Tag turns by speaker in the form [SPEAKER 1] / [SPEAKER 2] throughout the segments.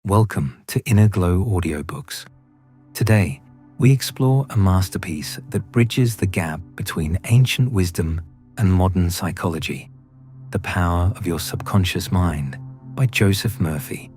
[SPEAKER 1] Welcome to Inner Glow Audiobooks. Today, we explore a masterpiece that bridges the gap between ancient wisdom and modern psychology, The Power of Your Subconscious Mind by Joseph Murphy.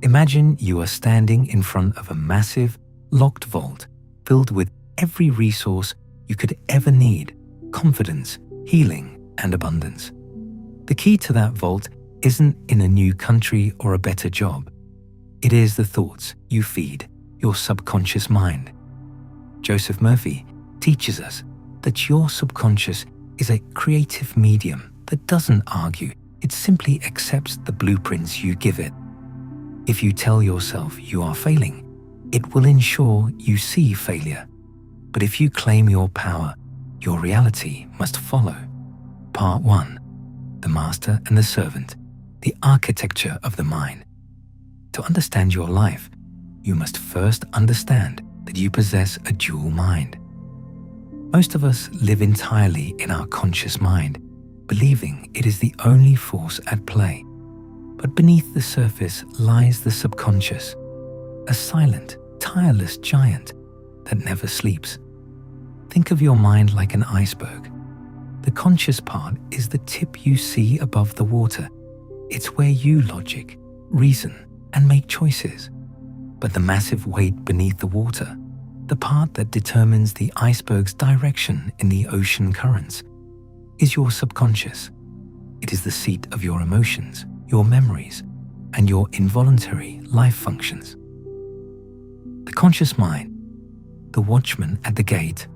[SPEAKER 1] Imagine you are standing in front of a massive, locked vault filled with every resource you could ever need: confidence, healing, and abundance. The key to that vault isn't in a new country or a better job. It is the thoughts you feed your subconscious mind. Joseph Murphy teaches us that your subconscious is a creative medium that doesn't argue, it simply accepts the blueprints you give it. If you tell yourself you are failing, it will ensure you see failure. But if you claim your power, your reality must follow. Part 1. The Master and the Servant, the Architecture of the Mind. To understand your life, you must first understand that you possess a dual mind. Most of us live entirely in our conscious mind, believing it is the only force at play. But beneath the surface lies the subconscious, a silent, tireless giant that never sleeps. Think of your mind like an iceberg. The conscious part is the tip you see above the water. It's where you logic, reason, and make choices. But the massive weight beneath the water, the part that determines the iceberg's direction in the ocean currents, is your subconscious. It is the seat of your emotions, your memories, and your involuntary life functions. The conscious mind, the watchman at the gate.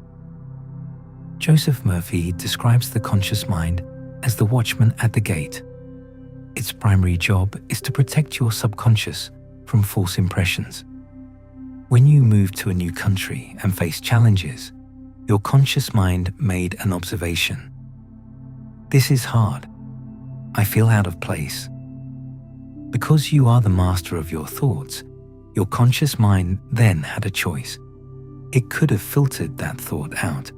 [SPEAKER 1] Joseph Murphy describes the conscious mind as the watchman at the gate. Its primary job is to protect your subconscious from false impressions. When you move to a new country and face challenges, your conscious mind made an observation. This is hard. I feel out of place. Because you are the master of your thoughts, your conscious mind then had a choice. It could have filtered that thought out.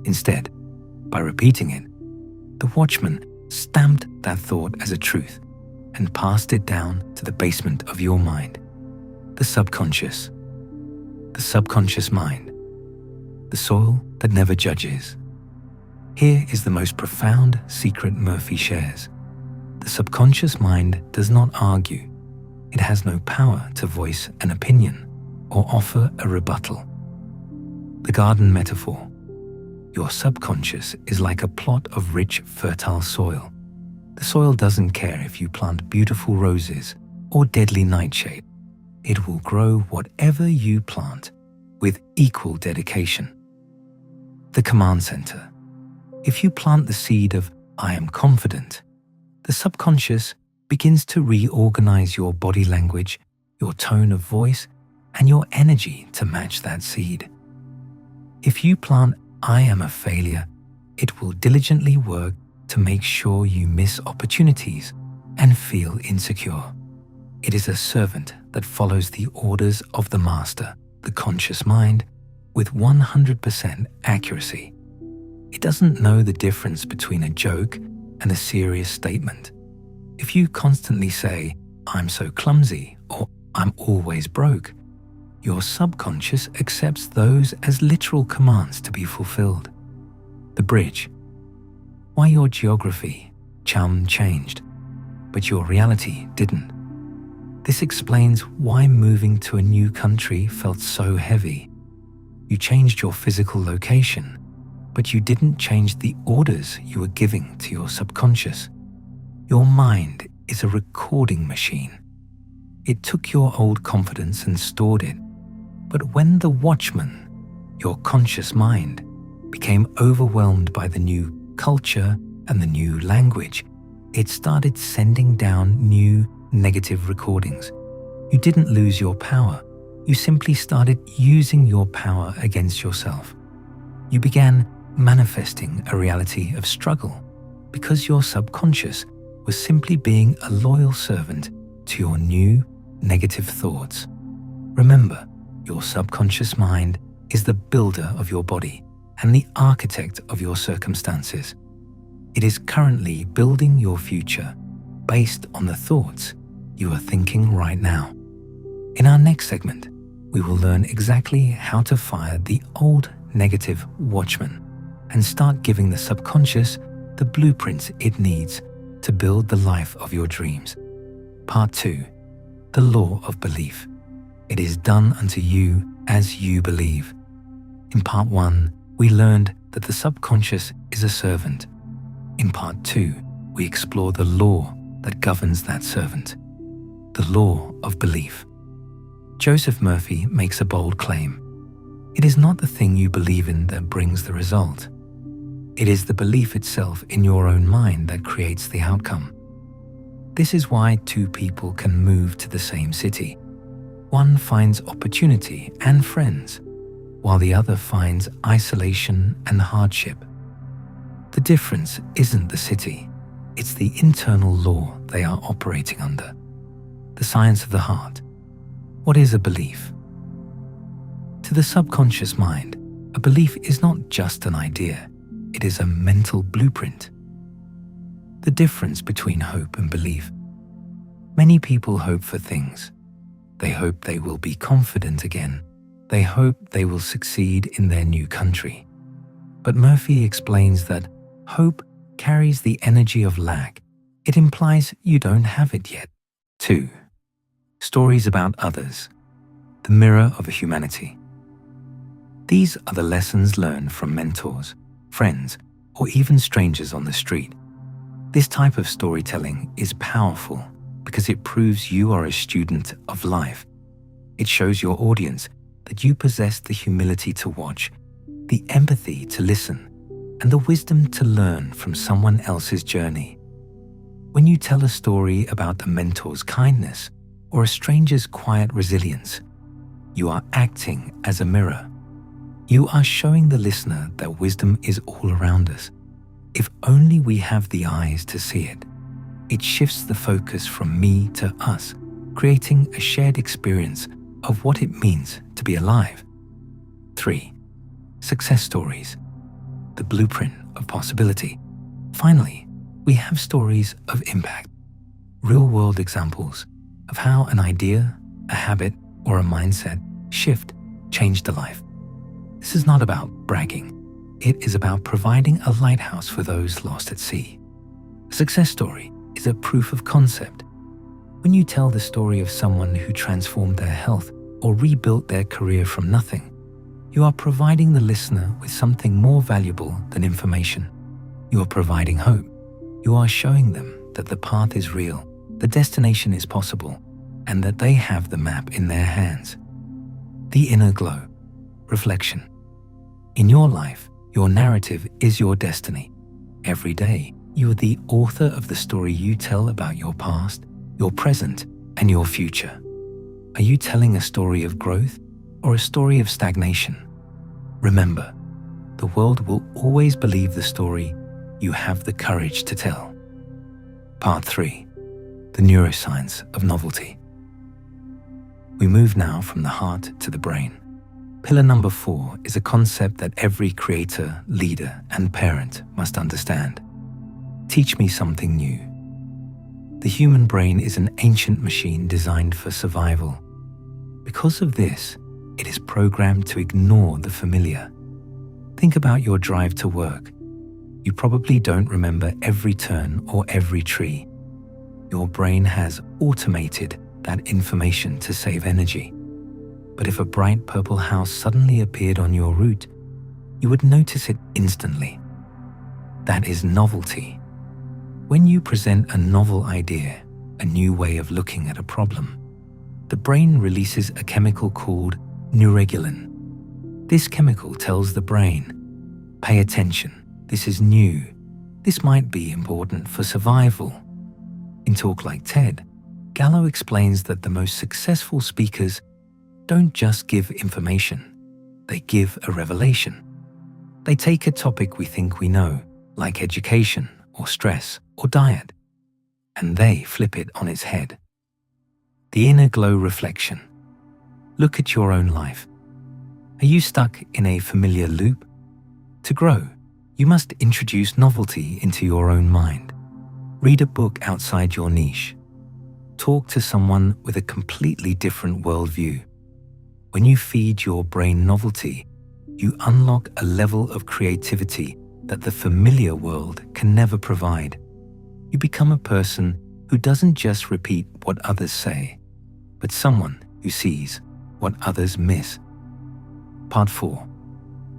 [SPEAKER 1] Instead, by repeating it, the watchman stamped that thought as a truth and passed it down to the basement of your mind, the subconscious mind, the soil that never judges. Here is the most profound secret Murphy shares. The subconscious mind does not argue. It has no power to voice an opinion or offer a rebuttal. The garden metaphor. Your subconscious is like a plot of rich, fertile soil. The soil doesn't care if you plant beautiful roses or deadly nightshade. It will grow whatever you plant with equal dedication. The command center. If you plant the seed of "I am confident," the subconscious begins to reorganize your body language, your tone of voice, and your energy to match that seed. If you plant "I am a failure," it will diligently work to make sure you miss opportunities and feel insecure. It is a servant that follows the orders of the master, the conscious mind, with 100% accuracy. It doesn't know the difference between a joke and a serious statement. If you constantly say, "I'm so clumsy," or "I'm always broke," your subconscious accepts those as literal commands to be fulfilled. The bridge. Why your geography changed, but your reality didn't. This explains why moving to a new country felt so heavy. You changed your physical location, but you didn't change the orders you were giving to your subconscious. Your mind is a recording machine. It took your old confidence and stored it. But when the watchman, your conscious mind, became overwhelmed by the new culture and the new language, it started sending down new negative recordings. You didn't lose your power. You simply started using your power against yourself. You began manifesting a reality of struggle because your subconscious was simply being a loyal servant to your new negative thoughts. Remember, your subconscious mind is the builder of your body and the architect of your circumstances. It is currently building your future based on the thoughts you are thinking right now. In our next segment, we will learn exactly how to fire the old negative watchman and start giving the subconscious the blueprints it needs to build the life of your dreams. Part 2. The Law of Belief. It is done unto you as you believe. In Part 1, we learned that the subconscious is a servant. In Part 2, we explore the law that governs that servant, the law of belief. Joseph Murphy makes a bold claim. It is not the thing you believe in that brings the result. It is the belief itself in your own mind that creates the outcome. This is why two people can move to the same city. One finds opportunity and friends, while the other finds isolation and hardship. The difference isn't the city, it's the internal law they are operating under. The science of the heart. What is a belief? To the subconscious mind, a belief is not just an idea, it is a mental blueprint. The difference between hope and belief. Many people hope for things. They hope they will be confident again. They hope they will succeed in their new country. But Murphy explains that hope carries the energy of lack. It implies you don't have it yet. 2. Stories about others. The mirror of humanity. These are the lessons learned from mentors, friends, or even strangers on the street. This type of storytelling is powerful because it proves you are a student of life. It shows your audience that you possess the humility to watch, the empathy to listen, and the wisdom to learn from someone else's journey. When you tell a story about a mentor's kindness or a stranger's quiet resilience, you are acting as a mirror. You are showing the listener that wisdom is all around us. If only we have the eyes to see it. It shifts the focus from me to us, creating a shared experience of what it means to be alive. 3. Success stories. The blueprint of possibility. Finally, we have stories of impact. Real-world examples of how an idea, a habit, or a mindset shift changed a life. This is not about bragging. It is about providing a lighthouse for those lost at sea. A success story is a proof of concept. When you tell the story of someone who transformed their health or rebuilt their career from nothing, you are providing the listener with something more valuable than information. You are providing hope. You are showing them that the path is real, the destination is possible, and that they have the map in their hands. The inner glow. Reflection. In your life, your narrative is your destiny. Every day, you are the author of the story you tell about your past, your present, and your future. Are you telling a story of growth or a story of stagnation? Remember, the world will always believe the story you have the courage to tell. Part 3. The neuroscience of novelty. We move now from the heart to the brain. Pillar number 4 is a concept that every creator, leader, and parent must understand. Teach me something new. The human brain is an ancient machine designed for survival. Because of this, it is programmed to ignore the familiar. Think about your drive to work. You probably don't remember every turn or every tree. Your brain has automated that information to save energy. But if a bright purple house suddenly appeared on your route, you would notice it instantly. That is novelty. When you present a novel idea, a new way of looking at a problem, the brain releases a chemical called neuregulin. This chemical tells the brain, pay attention, this is new, this might be important for survival. In Talk Like TED, Gallo explains that the most successful speakers don't just give information, they give a revelation. They take a topic we think we know, like education or stress or diet, and they flip it on its head. The inner glow reflection. Look at your own life. Are you stuck in a familiar loop? To grow, you must introduce novelty into your own mind. Read a book outside your niche. talk to someone with a completely different worldview. When you feed your brain novelty, you unlock a level of creativity that the familiar world can never provide. You become a person who doesn't just repeat what others say, but someone who sees what others miss. Part 4.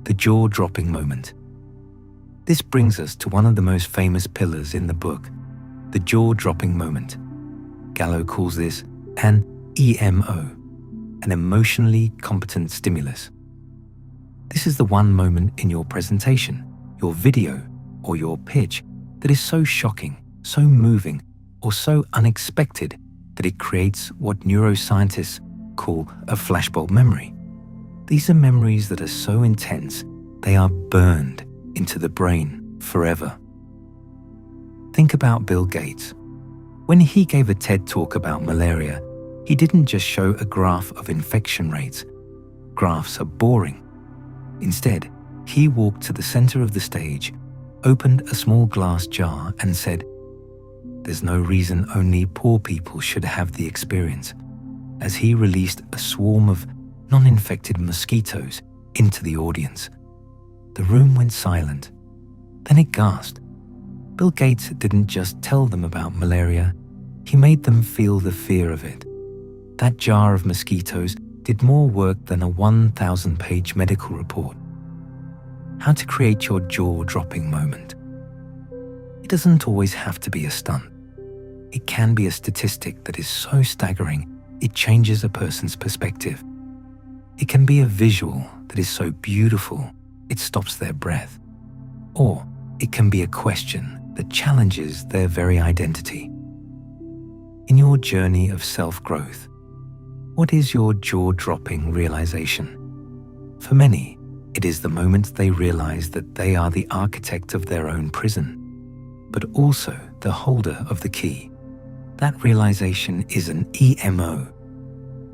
[SPEAKER 1] The jaw-dropping moment. This brings us to one of the most famous pillars in the book, the jaw-dropping moment. Gallo calls this an EMO, an emotionally competent stimulus. This is the one moment in your presentation, your video, or your pitch that is so shocking, so moving, or so unexpected that it creates what neuroscientists call a flashbulb memory. These are memories that are so intense, they are burned into the brain forever. Think about Bill Gates. When he gave a TED talk about malaria, he didn't just show a graph of infection rates. Graphs are boring. Instead, he walked to the center of the stage, opened a small glass jar and said, "There's no reason only poor people should have the experience," as he released a swarm of non-infected mosquitoes into the audience. The room went silent. Then it gasped. Bill Gates didn't just tell them about malaria, he made them feel the fear of it. That jar of mosquitoes did more work than a 1,000-page medical report. How to create your jaw-dropping moment. It doesn't always have to be a stunt. It can be a statistic that is so staggering it changes a person's perspective. It can be a visual that is so beautiful it stops their breath. Or it can be a question that challenges their very identity. In your journey of self-growth, what is your jaw-dropping realization? For many, it is the moment they realize that they are the architect of their own prison, but also the holder of the key. That realization is an EMO.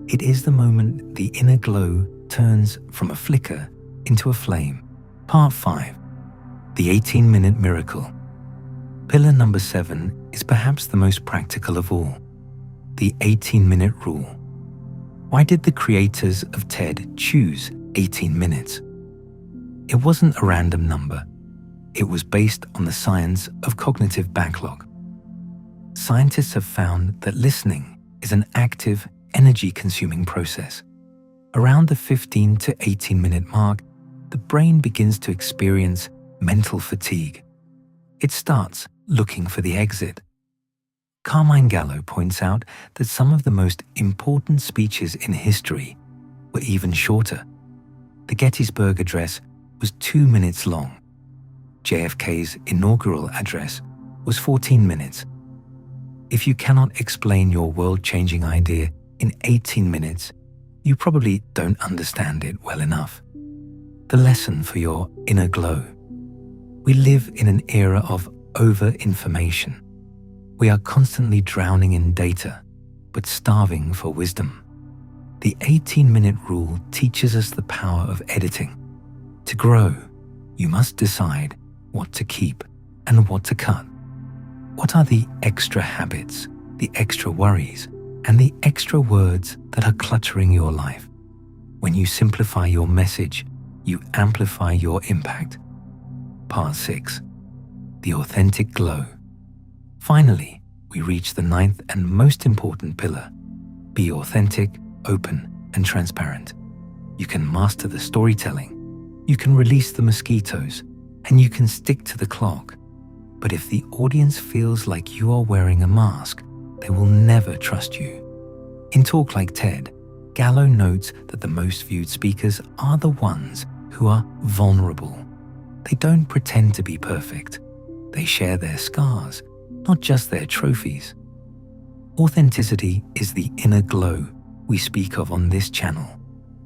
[SPEAKER 1] It is the moment the inner glow turns from a flicker into a flame. Part 5. The 18-minute miracle. Pillar number 7 is perhaps the most practical of all. The 18-minute rule. Why did the creators of TED choose 18 minutes? It wasn't a random number. It was based on the science of cognitive backlog. Scientists have found that listening is an active, energy-consuming process. Around the 15 to 18-minute mark, the brain begins to experience mental fatigue. It starts looking for the exit. Carmine Gallo points out that some of the most important speeches in history were even shorter. The Gettysburg Address was 2 minutes long. JFK's inaugural address was 14 minutes. If you cannot explain your world-changing idea in 18 minutes, you probably don't understand it well enough. The lesson for your inner glow. We live in an era of over-information. We are constantly drowning in data, but starving for wisdom. The 18-minute rule teaches us the power of editing. To grow, you must decide what to keep and what to cut. What are the extra habits, the extra worries, and the extra words that are cluttering your life? When you simplify your message, you amplify your impact. Part 6. The authentic glow. Finally, we reach the 9th and most important pillar. Be authentic, open, and transparent. You can master the storytelling, you can release the mosquitoes, and you can stick to the clock. But if the audience feels like you are wearing a mask, they will never trust you. In talk like TED, Gallo notes that the most viewed speakers are the ones who are vulnerable. They don't pretend to be perfect. They share their scars, not just their trophies. Authenticity is the inner glow we speak of on this channel.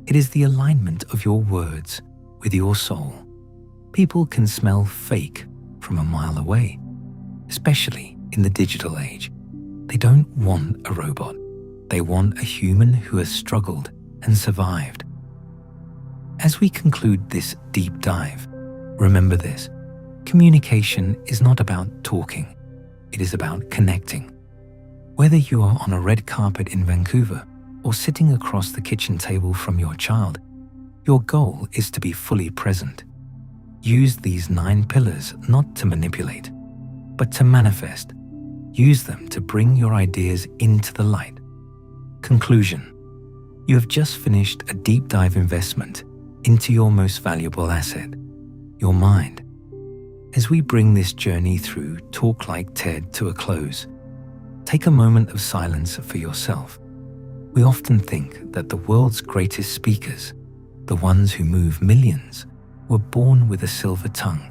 [SPEAKER 1] It is the alignment of your words with your soul. People can smell fake from a mile away, especially in the digital age. They don't want a robot. They want a human who has struggled and survived. As we conclude this deep dive, remember this: communication is not about talking, it is about connecting. Whether you are on a red carpet in Vancouver or sitting across the kitchen table from your child, your goal is to be fully present. Use these 9 pillars not to manipulate, but to manifest. Use them to bring your ideas into the light. Conclusion: you have just finished a deep dive investment into your most valuable asset, your mind. As we bring this journey through Talk Like TED to a close, take a moment of silence for yourself. We often think that the world's greatest speakers, the ones who move millions, were born with a silver tongue.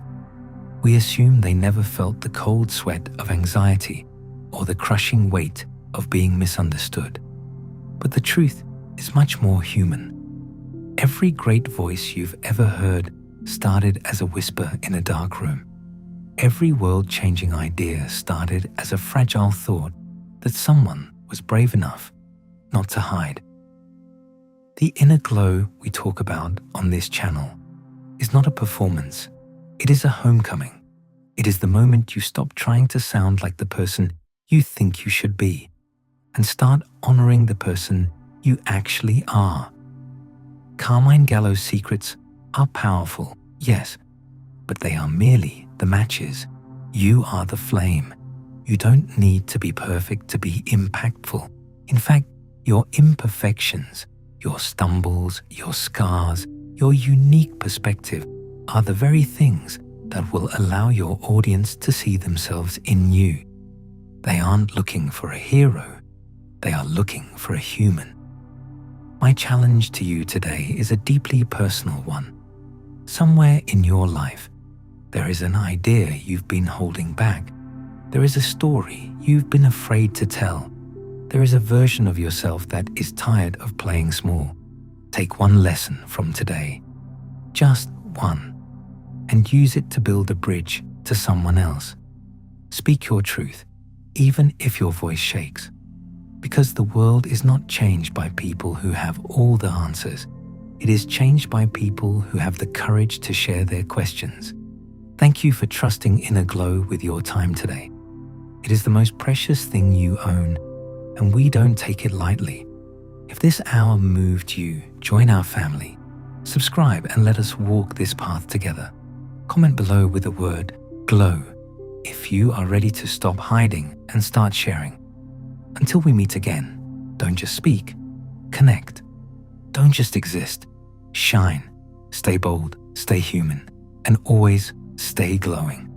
[SPEAKER 1] We assume they never felt the cold sweat of anxiety or the crushing weight of being misunderstood. But the truth is much more human. Every great voice you've ever heard started as a whisper in a dark room. Every world-changing idea started as a fragile thought that someone was brave enough not to hide. The inner glow we talk about on this channel is not a performance. It is a homecoming. It is the moment you stop trying to sound like the person you think you should be and start honoring the person you actually are. Carmine Gallo's secrets are powerful, yes, but they are merely the matches. You are the flame. You don't need to be perfect to be impactful. In fact, your imperfections, your stumbles, your scars, your unique perspective are the very things that will allow your audience to see themselves in you. They aren't looking for a hero. They are looking for a human. My challenge to you today is a deeply personal one. Somewhere in your life, there is an idea you've been holding back. There is a story you've been afraid to tell. There is a version of yourself that is tired of playing small. Take one lesson from today, just one, and use it to build a bridge to someone else. Speak your truth, even if your voice shakes, because the world is not changed by people who have all the answers. It is changed by people who have the courage to share their questions. Thank you for trusting Inner Glow with your time today. It is the most precious thing you own, and we don't take it lightly. If this hour moved you, join our family. Subscribe and let us walk this path together. Comment below with the word GLOW if you are ready to stop hiding and start sharing. Until we meet again, don't just speak, connect. Don't just exist, shine. Stay bold, stay human, and always stay glowing.